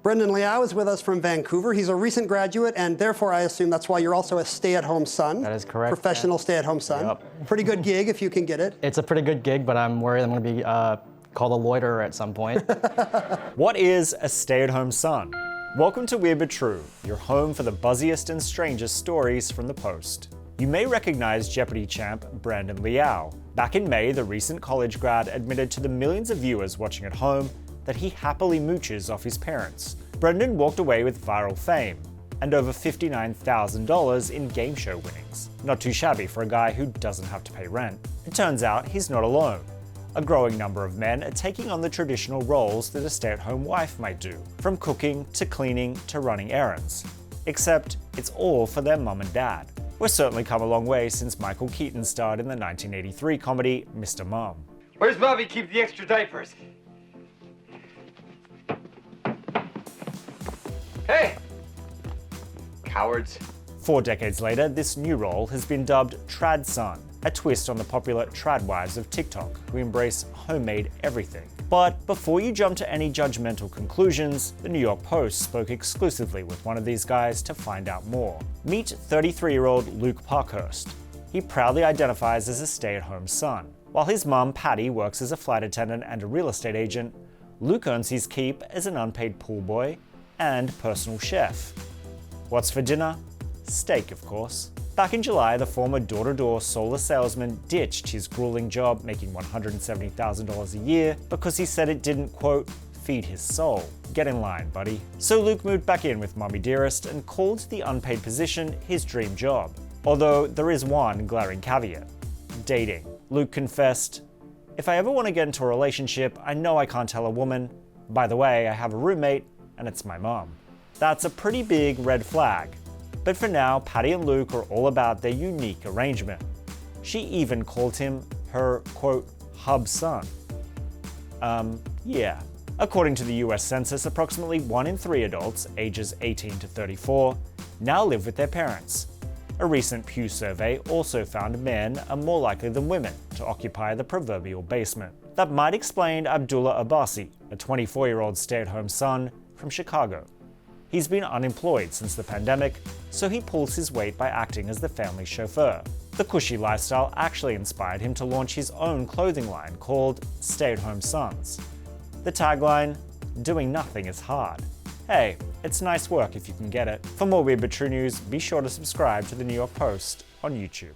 Brendan Liaw is with us from Vancouver. He's a recent graduate, and therefore I assume that's why you're also a stay-at-home son. That is correct. Professional stay-at-home son. Yep. Pretty good gig if you can get it. It's a pretty good gig, but I'm worried I'm going to be called a loiterer at some point. What is a stay-at-home son? Welcome to Weird But True, your home for the buzziest and strangest stories from the Post. You may recognize Jeopardy champ Brendan Liaw. Back in May, the recent college grad admitted to the millions of viewers watching at home that he happily mooches off his parents. Brendan walked away with viral fame and over $59,000 in game show winnings. Not too shabby for a guy who doesn't have to pay rent. It turns out he's not alone. A growing number of men are taking on the traditional roles that a stay-at-home wife might do, from cooking to cleaning to running errands. Except it's all for their mum and dad. We've certainly come a long way since Michael Keaton starred in the 1983 comedy Mr. Mom. Where's Bobby keep the extra diapers? Hey! Cowards. 4 decades later, this new role has been dubbed tradson, a twist on the popular tradwives of TikTok, who embrace homemade everything. But before you jump to any judgmental conclusions, the New York Post spoke exclusively with one of these guys to find out more. Meet 33-year-old Luke Parkhurst. He proudly identifies as a stay-at-home son. While his mum, Patty, works as a flight attendant and a real estate agent, Luke earns his keep as an unpaid pool boy and personal chef. What's for dinner? Steak, of course. Back in July, the former door-to-door solar salesman ditched his grueling job making $170,000 a year because he said it didn't, quote, feed his soul. Get in line, buddy. So Luke moved back in with Mommy Dearest and called the unpaid position his dream job. Although there is one glaring caveat: dating. Luke confessed, "If I ever want to get into a relationship, I know I can't tell a woman, by the way, I have a roommate, and it's my mom." That's a pretty big red flag. But for now, Patty and Luke are all about their unique arrangement. She even called him her, quote, hub son. Yeah. According to the US Census, approximately 1 in 3 adults, ages 18 to 34, now live with their parents. A recent Pew survey also found men are more likely than women to occupy the proverbial basement. That might explain Abdullah Abbasi, a 24-year-old stay-at-home son from Chicago. He's been unemployed since the pandemic, so he pulls his weight by acting as the family's chauffeur. The cushy lifestyle actually inspired him to launch his own clothing line called Stay-at-Home Sons. The tagline, "Doing nothing is hard." Hey, it's nice work if you can get it. For more Weird But True news, be sure to subscribe to the New York Post on YouTube.